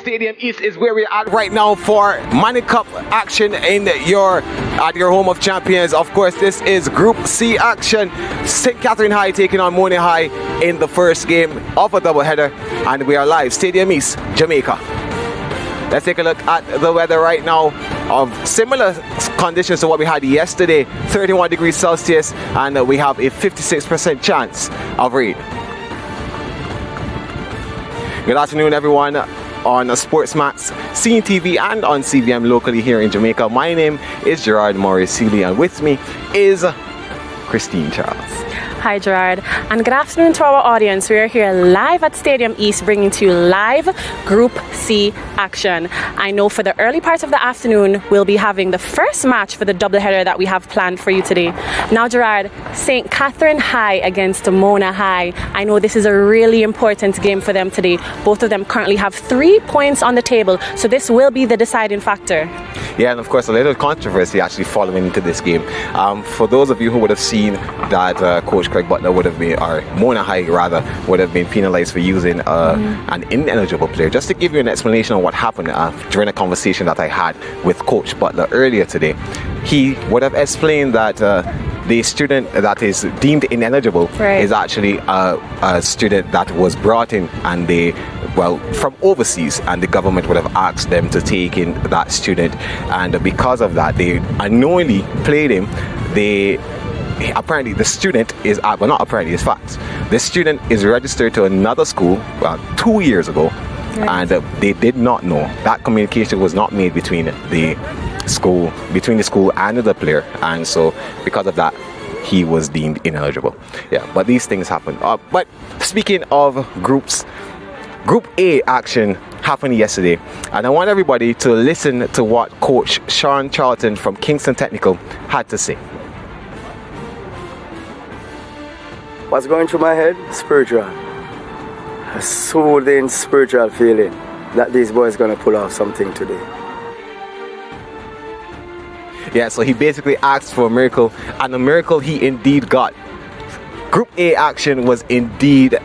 Stadium East is where we're at right now for Money Cup action at your home of champions. Of course, this is Group C action. St. Catherine High taking on Mona High in the first game of a doubleheader, and we are live, Stadium East, Jamaica. Let's take a look at the weather right now of similar conditions to what we had yesterday. 31 degrees Celsius, and we have a 56% chance of rain. Good afternoon, everyone, on SportsMax, CEEN TV, and on CVM locally here in Jamaica. My name is Gerard Morris-Seeley, and with me is Christine Charles. Hi Gerard, and good afternoon to our audience. We are here live at Stadium East bringing to you live Group C action. I know for the early part of the afternoon we'll be having the first match for the doubleheader that we have planned for you today. Now Gerard, St. Catherine High against Mona High. I know this is a really important game for them today. Both of them currently have 3 points on the table, so this will be the deciding factor. Yeah, and of course a little controversy actually following into this game. For those of you who would have seen that Coach Craig Butler would have been, or Mona High rather, would have been penalized for using an ineligible player. Just to give you an explanation on what happened during a conversation that I had with Coach Butler earlier today, he would have explained that the student that is deemed ineligible is actually a student that was brought in and from overseas, and the government would have asked them to take in that student, and because of that they unknowingly played him. Apparently the student is, well, not apparently, it's facts. The student is registered to another school 2 years ago, and they did not know. That communication was not made between the school and the player, and so because of that he was deemed ineligible. Yeah, but these things happen. But speaking of groups, Group A action happened yesterday, and I want everybody to listen to what Coach Sean Charlton from Kingston Technical had to say. What's going through my head? Spiritual. A soothing spiritual feeling that these boys are going to pull off something today. Yeah, so he basically asked for a miracle, and a miracle he indeed got. Group A action was indeed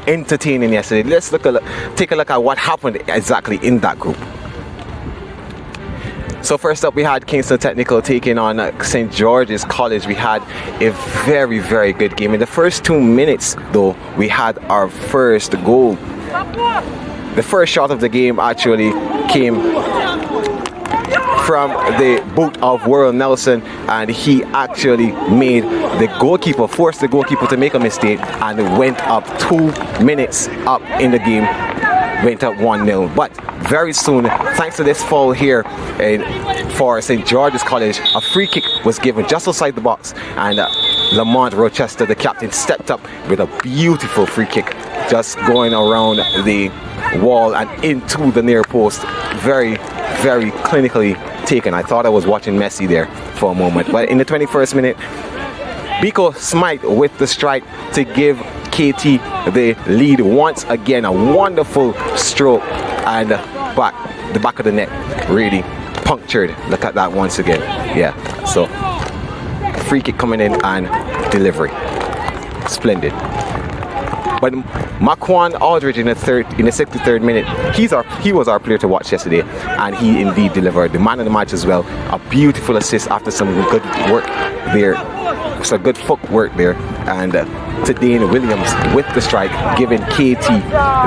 entertaining yesterday. Let's take a look at what happened exactly in that group. So first up, we had Kingston Technical taking on St. George's College. We had a very, very good game. In the first 2 minutes, though, we had our first goal. The first shot of the game actually came from the boot of Worrell Nelson, and he actually made the goalkeeper, forced the goalkeeper to make a mistake, and went up 2 minutes up in the game, went up 1-0. But very soon, thanks to this foul here for St. George's College, a free kick was given just outside the box, and Lamont Rochester, the captain, stepped up with a beautiful free kick, just going around the wall and into the near post. Very, very clinically taken. I thought I was watching Messi there for a moment. But in the 21st minute, Biko Smythe with the strike to give KT the lead once again. A wonderful stroke, and the back of the net really punctured. Look at that once again. Yeah, so free kick coming in and delivery. Splendid. But Marquand Aldridge in the 63rd minute, he was our player to watch yesterday, and he indeed delivered. The man of the match as well. A beautiful assist after some good work there. It's a good footwork there, and to Dane Williams with the strike, giving KT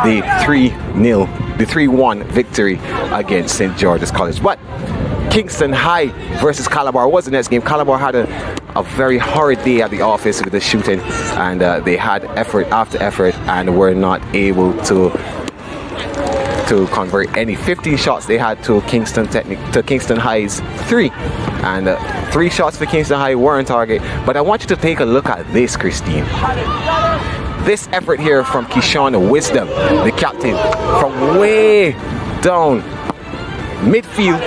the 3-1 victory against St. George's College. But Kingston High versus Calabar was the next game. Calabar had a very horrid day at the office with the shooting, and they had effort after effort and were not able to convert any. 15 shots they had to Kingston High's 3, and 3 shots for Kingston High were on target. But I want you to take a look at this, Christine. This effort here from Keyshawn Wisdom, the captain, from way down midfield.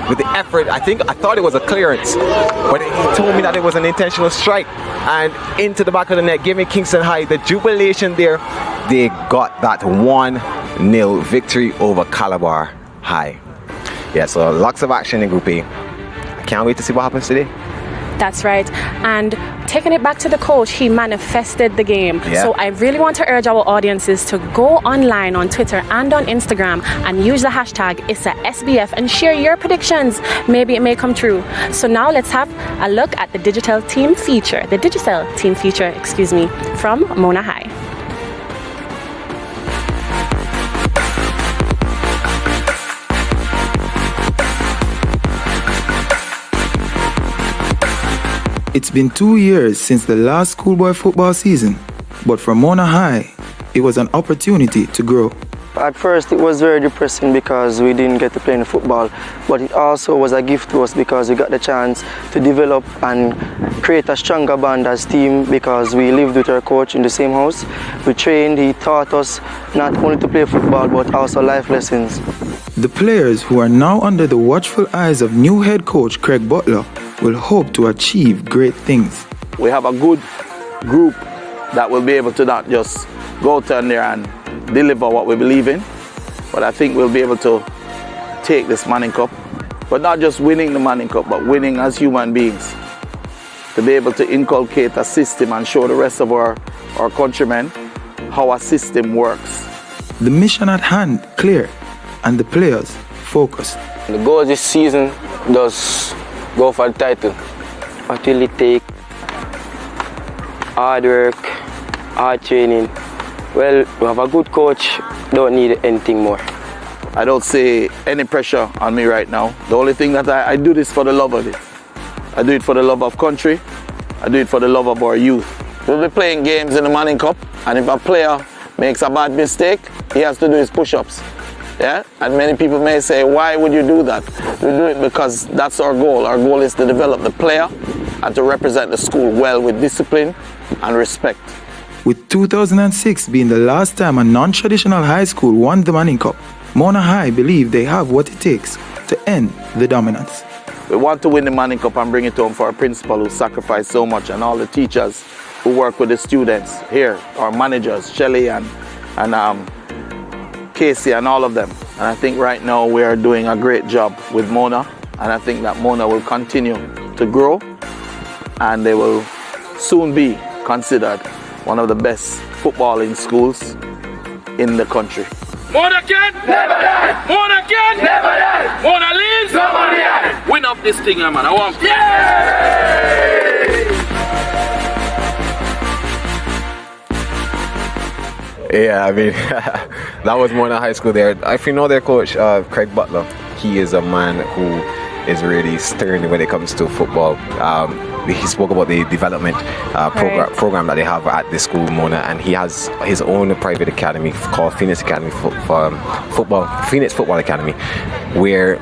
With the effort, I thought it was a clearance, but he told me that it was an intentional strike, and into the back of the net, giving Kingston High the jubilation there. They got that 1-0 victory over Calabar High. Yeah, so lots of action in Group A. I can't wait to see what happens today. That's right. And taking it back to the coach, he manifested the game. Yeah. So I really want to urge our audiences to go online on Twitter and on Instagram and use the hashtag ISSASBF and share your predictions. Maybe it may come true. So now let's have a look at the digital team feature, from Mona High. It's been 2 years since the last schoolboy football season, but for Mona High, it was an opportunity to grow. At first it was very depressing because we didn't get to play in football, but it also was a gift to us because we got the chance to develop and create a stronger bond as team because we lived with our coach in the same house. We trained, he taught us not only to play football but also life lessons. The players who are now under the watchful eyes of new head coach Craig Butler will hope to achieve great things. We have a good group that will be able to not just go down there and deliver what we believe in, but I think we'll be able to take this Manning Cup, but not just winning the Manning Cup, but winning as human beings, to be able to inculcate a system and show the rest of our countrymen how a system works. The mission at hand clear and the players focused. The goal this season does go for the title. What will it take? Hard work, hard training. Well, we have a good coach, don't need anything more. I don't see any pressure on me right now. The only thing that I do this for the love of it. I do it for the love of country. I do it for the love of our youth. We'll be playing games in the Manning Cup, and if a player makes a bad mistake, he has to do his push-ups. Yeah? And many people may say, why would you do that? We do it because that's our goal. Our goal is to develop the player and to represent the school well with discipline and respect. With 2006 being the last time a non-traditional high school won the Manning Cup, Mona High believe they have what it takes to end the dominance. We want to win the Manning Cup and bring it home for our principal who sacrificed so much, and all the teachers who work with the students here, our managers, Shelley and Casey and all of them. And I think right now we are doing a great job with Mona, and I think that Mona will continue to grow and they will soon be considered one of the best footballing schools in the country. Mona can never die. Mona can never die. Mona lives. Nobody dies. Win up this thing, man. I want. Yeah, I mean, that was Mona High School there. If you know their coach, Craig Butler, he is a man who is really stern when it comes to football. He spoke about the development program that they have at the school, Mona, and he has his own private academy called Phoenix Academy Phoenix Football Academy, where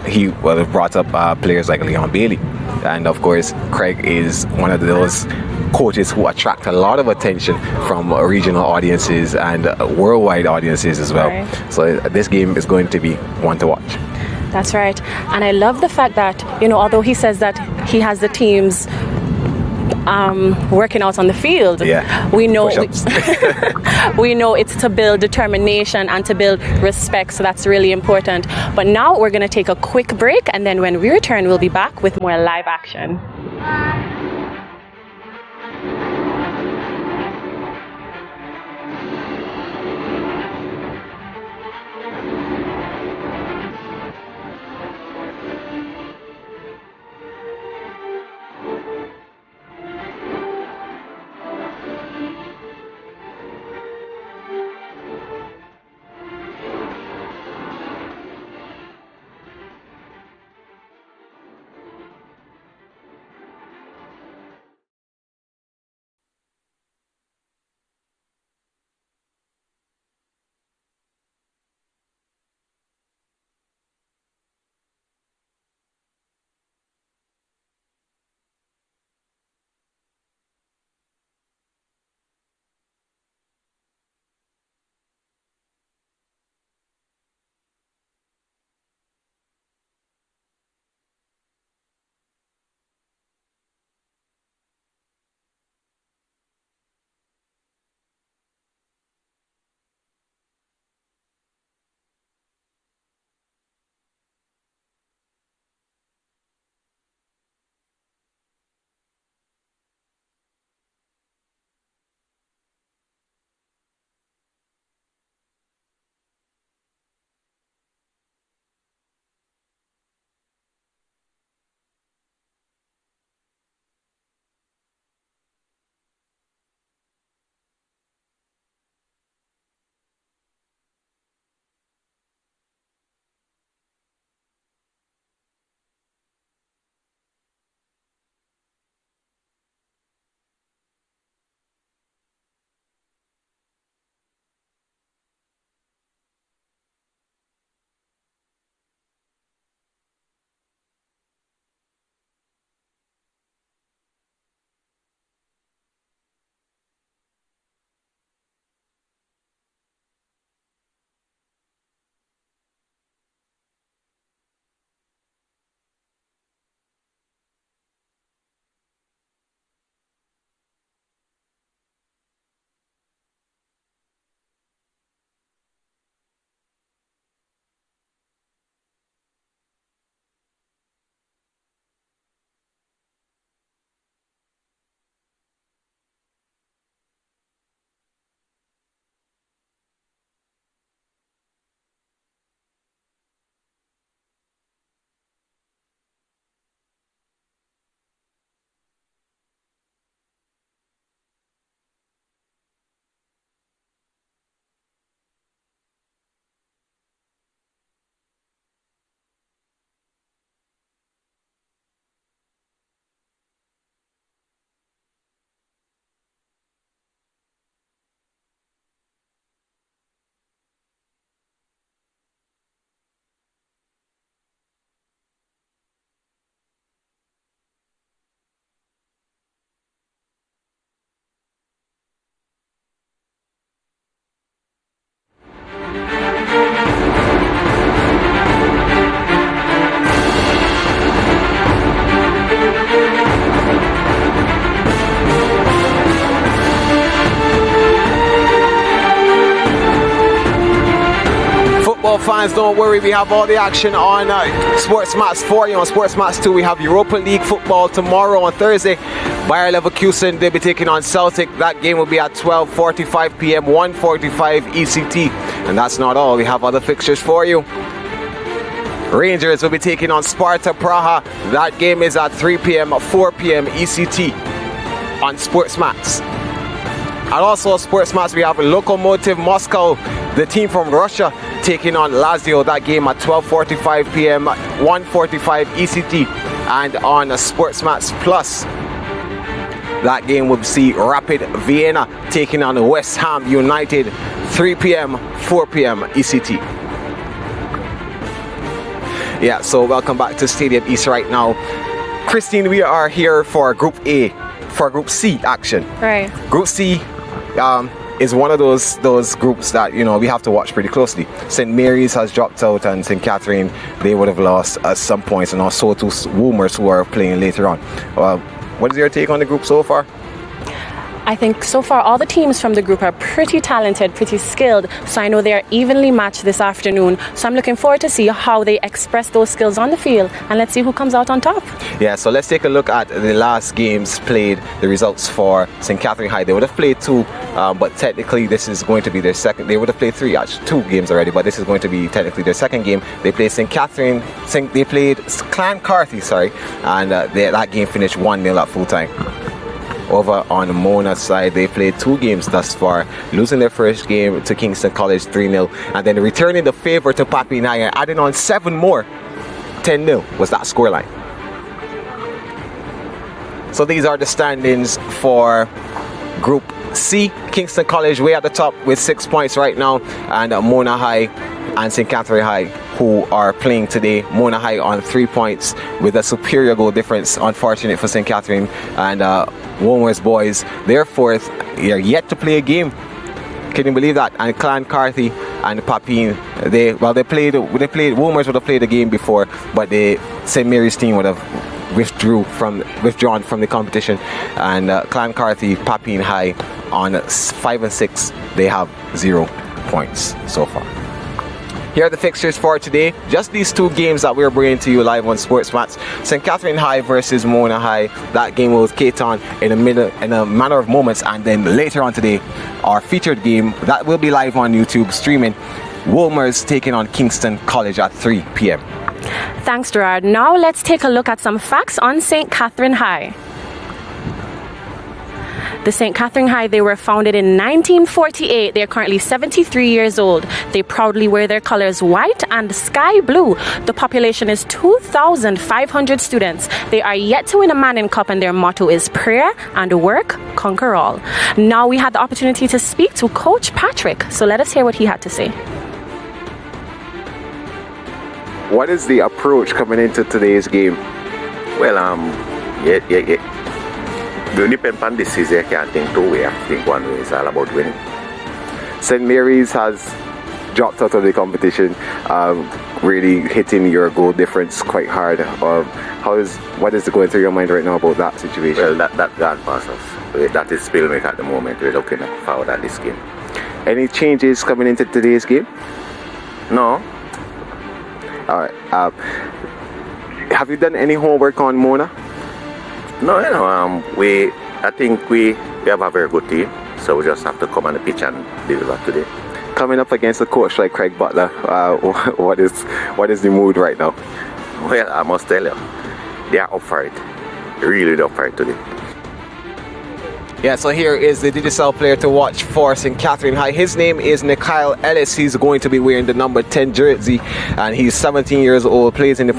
he brought up players like Leon Bailey, and of course Craig is one of those coaches who attract a lot of attention from regional audiences and worldwide audiences as well. Right. So this game is going to be one to watch. That's right. And I love the fact that, although he says that he has the teams working out on the field, we know we know it's to build determination and to build respect, so that's really important. But now we're going to take a quick break, and then when we return, we'll be back with more live action. football fans, don't worry, we have all the action on SportsMax for you. On SportsMax 2, we have Europa League football tomorrow on Thursday. Bayer Leverkusen, they'll be taking on Celtic. That game will be at 12:45 p.m., 1:45 ECT. And that's not all, we have other fixtures for you. Rangers will be taking on Sparta Praha. That game is at 3 p.m., 4 p.m. ECT on SportsMax. And also on SportsMax, we have Lokomotiv Moscow, the team from Russia, taking on Lazio. That game at 12:45 p.m., 1:45 ECT. And on SportsMax Plus, that game will see Rapid Vienna taking on West Ham United, 3 p.m., 4 p.m. ECT. Yeah, so welcome back to Stadium East right now. Christine, we are here for Group A, for Group C action. Right. Group C is one of those groups that, you know, we have to watch pretty closely. St. Mary's has dropped out, and St. Catherine, they would have lost at some points, and also to Wolmers, who are playing later on. What is your take on the group so far? I think so far all the teams from the group are pretty talented, pretty skilled, so I know they are evenly matched this afternoon. So I'm looking forward to see how they express those skills on the field, and let's see who comes out on top. Yeah, so let's take a look at the last games played, the results for St. Catherine High. They would have played 2, but technically this is going to be their second. They would have played 3, actually 2 games already, but this is going to be technically their second game. They played they played Clancarthy, and that game finished 1-0 at full time. Over on Mona's side, they played 2 games thus far, losing their first game to Kingston College 3-0, and then returning the favour to Papi Naya, adding on 7 more. 10-0 was that scoreline. So these are the standings for Group C. Kingston College way at the top with 6 points right now, and Mona High and St. Catherine High, who are playing today. Mona High on 3 points with a superior goal difference. Unfortunate for St. Catherine, and Wolmers boys, they're 4th. They're yet to play a game. Can you believe that? And Clancarthy and Papine, they played. Wolmers would have played a game before, but the St. Mary's team would have withdrawn from the competition. And Clancarthy, Papine High on 5 and 6. They have 0 points so far. Here are the fixtures for today. Just these 2 games that we're bringing to you live on SportsMax. St. Catherine High versus Mona High. That game will kick on in a matter of moments, and then later on today, our featured game that will be live on YouTube streaming. Wolmers taking on Kingston College at 3 p.m. Thanks, Gerard. Now let's take a look at some facts on St. Catherine High. The St. Catherine High, they were founded in 1948. They are currently 73 years old. They proudly wear their colors white and sky blue. The population is 2,500 students. They are yet to win a Manning Cup, and their motto is prayer and work conquer all. Now we had the opportunity to speak to Coach Patrick, so let us hear what he had to say. What is the approach coming into today's game? Well, it depends on this season. I can't think 2 ways. I think 1 way is all about winning. St. Mary's has dropped out of the competition, really hitting your goal difference quite hard. What is going through your mind right now about that situation? Well, that gone past us. That is spillmate at the moment. We're looking forward at this game. Any changes coming into today's game? No. All right. Have you done any homework on Mona? No, I think we have a very good team, so we just have to come on the pitch and deliver today. Coming up against a coach like Craig Butler, what is the mood right now? Well, I must tell you, they are up for it. Really up for it today. Yeah, so here is the Digicel player to watch for St. Catherine High. His name is Nikyle Ellis. He's going to be wearing the number 10 jersey, and he's 17 years old, plays in the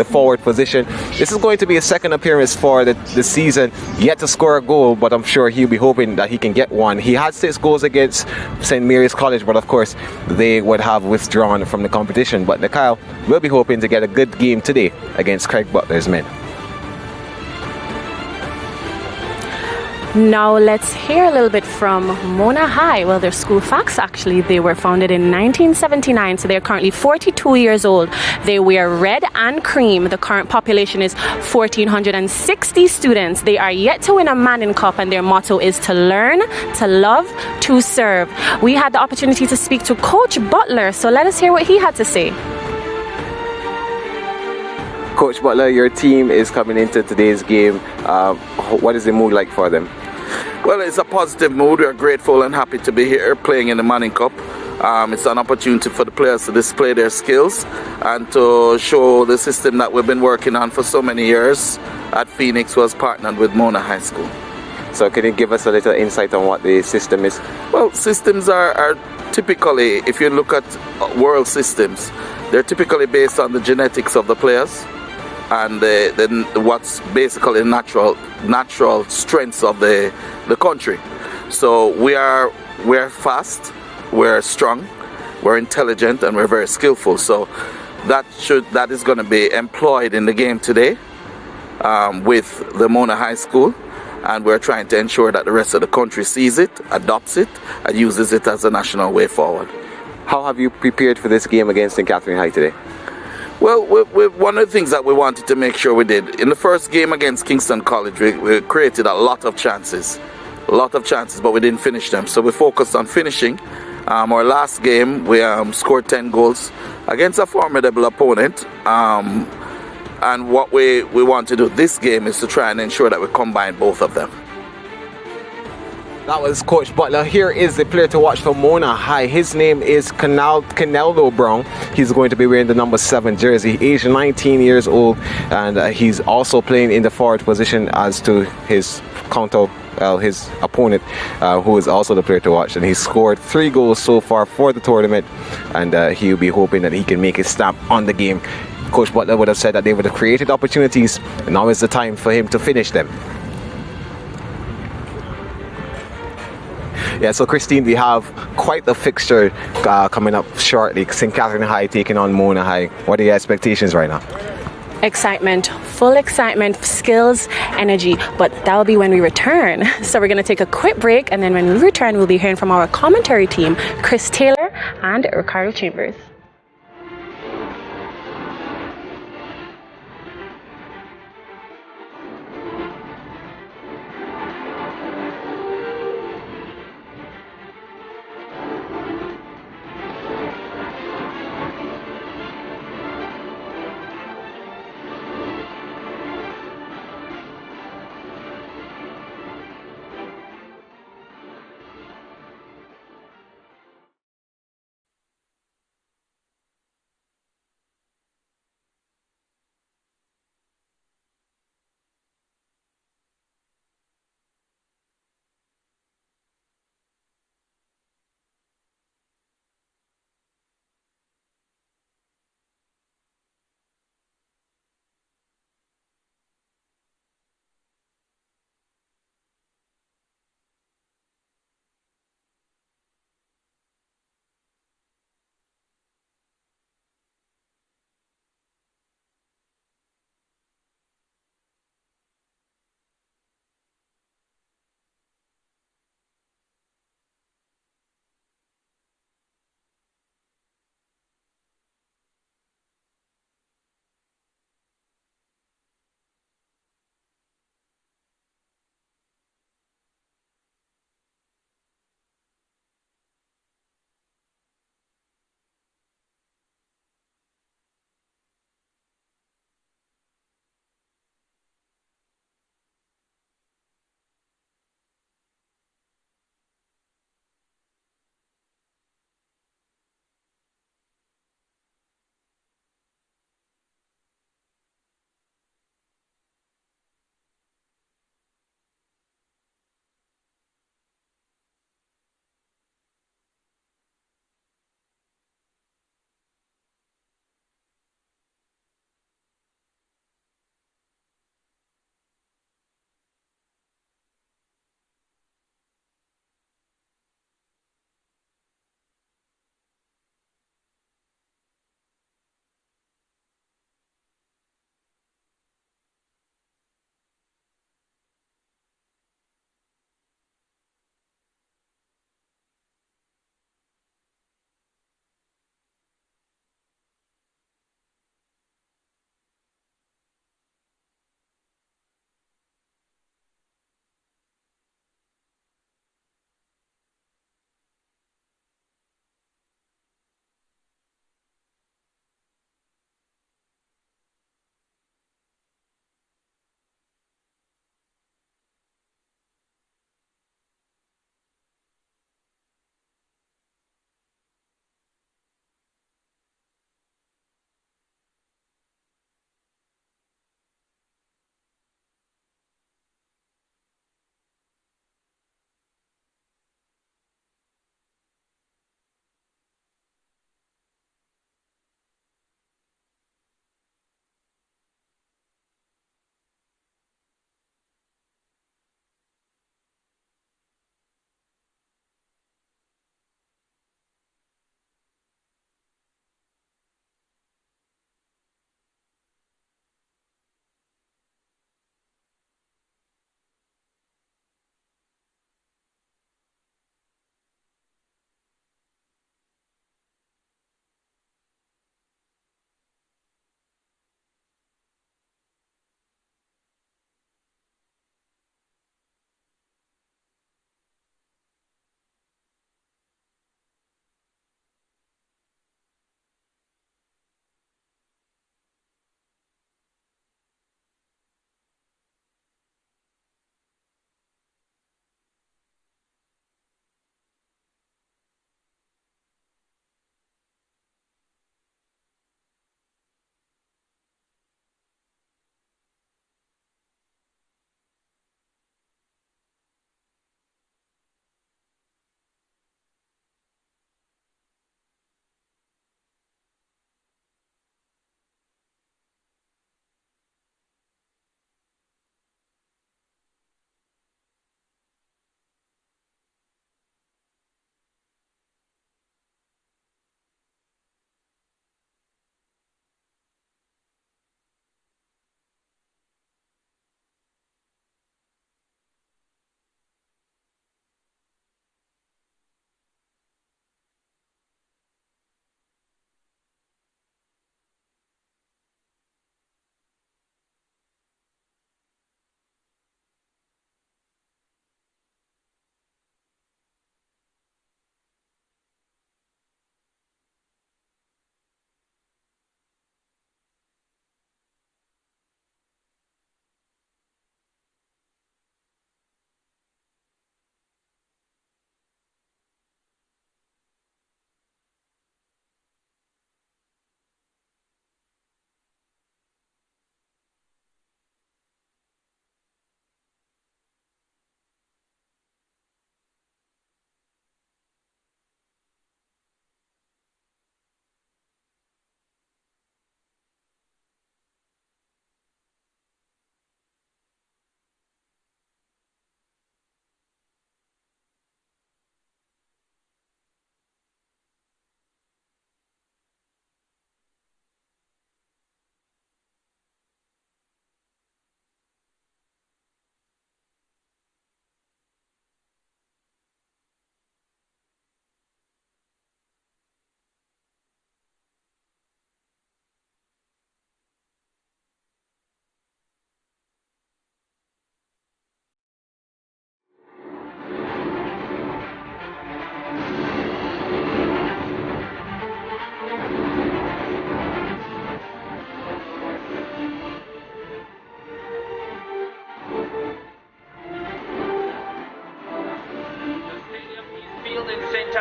forward position. This is going to be his second appearance for the season. Yet to score a goal, but I'm sure he'll be hoping that he can get one. He had 6 goals against St. Mary's College, but of course they would have withdrawn from the competition. But Nikyle will be hoping to get a good game today against Craig Butler's men. Now let's hear a little bit from Mona High. Well, their school facts actually. They were founded in 1979, so they're currently 42 years old. They wear red and cream. The current population is 1,460 students. They are yet to win a Manning Cup, and their motto is to learn, to love, to serve. We had the opportunity to speak to Coach Butler, so let us hear what he had to say. Coach Butler, your team is coming into today's game. What is the mood like for them? Well, it's a positive mood. We're grateful and happy to be here playing in the Manning Cup. It's an opportunity for the players to display their skills and to show the system that we've been working on for so many years at Phoenix, was partnered with Mona High School. So can you give us a little insight on what the system is? Well, systems are typically, if you look at world systems, they're typically based on the genetics of the players and then what's basically natural strengths of the country. So we're fast, we're strong, we're intelligent, and we're very skillful. So that is going to be employed in the game today with the Mona High School, and we're trying to ensure that the rest of the country sees it, adopts it, and uses it as a national way forward. How have you prepared for this game against St. Catherine High today? Well, one of the things that we wanted to make sure we did, in the first game against Kingston College, we created a lot of chances, but we didn't finish them. So we focused on finishing. Our last game, we scored 10 goals against a formidable opponent. And what we want to do this game is to try and ensure that we combine both of them. That was Coach Butler. Here is the player to watch for Mona High. His name is Canelo Brown. He's going to be wearing the number 7 jersey, aged 19 years old, and he's also playing in the forward position as to his his opponent, who is also the player to watch. And he's scored 3 goals so far for the tournament, and he'll be hoping that he can make his stamp on the game. Coach Butler would have said that they would have created opportunities, and now is the time for him to finish them. Yeah, so Christine, we have quite the fixture coming up shortly. St. Catherine High taking on Mona High. What are your expectations right now? Excitement, full excitement, skills, energy, but that will be when we return. So we're going to take a quick break, and then when we return, we'll be hearing from our commentary team, Chris Taylor and Ricardo Chambers.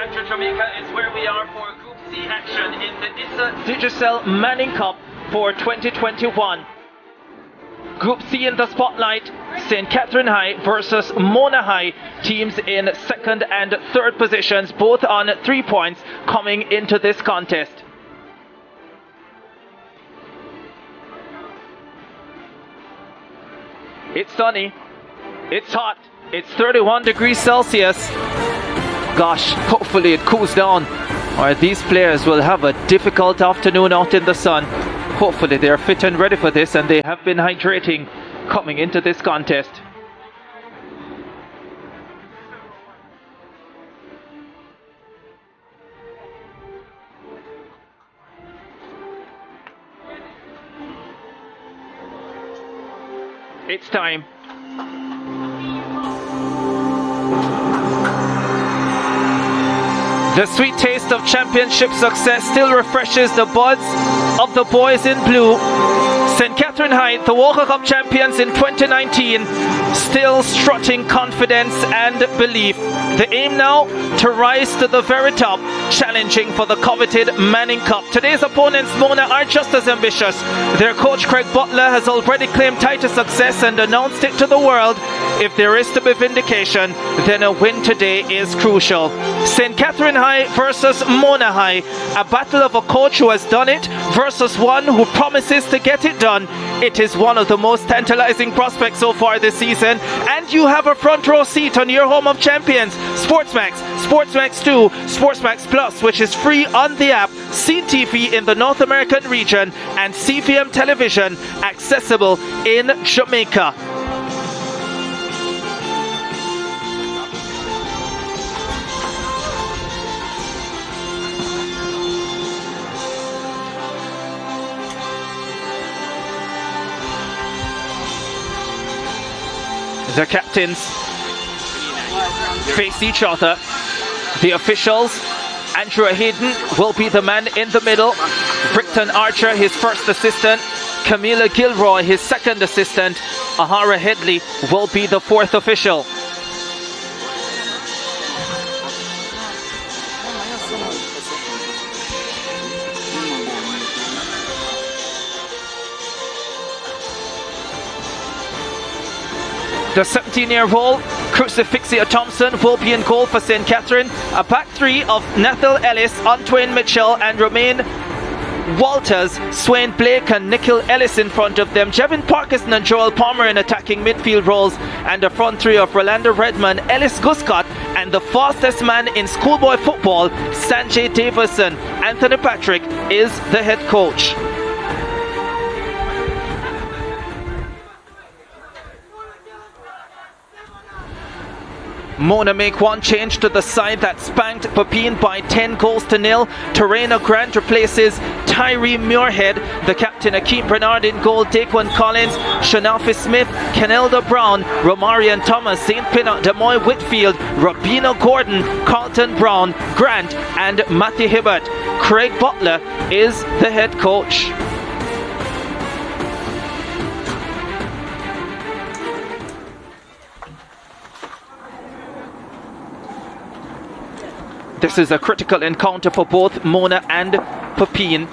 back to Jamaica is where we are for Group C action in the ISSA Digicel Manning Cup for 2021. Group C in the spotlight, St. Catherine High versus Mona High, teams in second and third positions, both on 3 points coming into this contest. It's sunny, it's hot, it's 31 degrees Celsius. Gosh, hopefully it cools down, or these players will have a difficult afternoon out in the sun. Hopefully they're fit and ready for this, and they have been hydrating coming into this contest. It's time. The sweet taste of championship success still refreshes the buds of the boys in blue. St. Catherine High, the Walker Cup champions in 2019, still strutting confidence and belief. The aim now to rise to the very top, challenging for the coveted Manning Cup. Today's opponents, Mona, are just as ambitious. Their coach, Craig Butler, has already claimed title success and announced it to the world. If there is to be vindication, then a win today is crucial. St. Catherine High versus Mona High, a battle of a coach who has done it versus one who promises to get it done. It is one of the most tantalizing prospects so far this season, and you have a front row seat on your home of champions, SportsMax, SportsMax 2, SportsMax Plus, which is free on the app, CEEN TV in the North American region, and CVM Television accessible in Jamaica. The captains face each other. The officials, Andrew Hayden will be the man in the middle. Brickton Archer, his first assistant. Camila Gilroy, his second assistant. Ahara Headley will be the fourth official. The 17-year-old Crucifixia Thompson will be in goal for St. Catherine. A back three of Nathal Ellis, Antwain Mitchell and Romain Walters, Swain Blake and Nikhil Ellis in front of them. Jevin Parkinson and Joel Palmer in attacking midfield roles, and a front three of Rolando Redman, Ellis Guscott, and the fastest man in schoolboy football, Sanjay Davison. Anthony Patrick is the head coach. Mona make one change to the side that spanked Papine by 10 goals to nil. Terena Grant replaces Tyree Muirhead. The captain Akeem Bernard in goal. Daquan Collins, Shanafi Smith, Kenelda Brown, Romarian Thomas, St. Pinot, Demoy Whitfield, Rabina Gordon, Carlton Brown, Grant and Matthew Hibbert. Craig Butler is the head coach. This is a critical encounter for both Mona and Papine.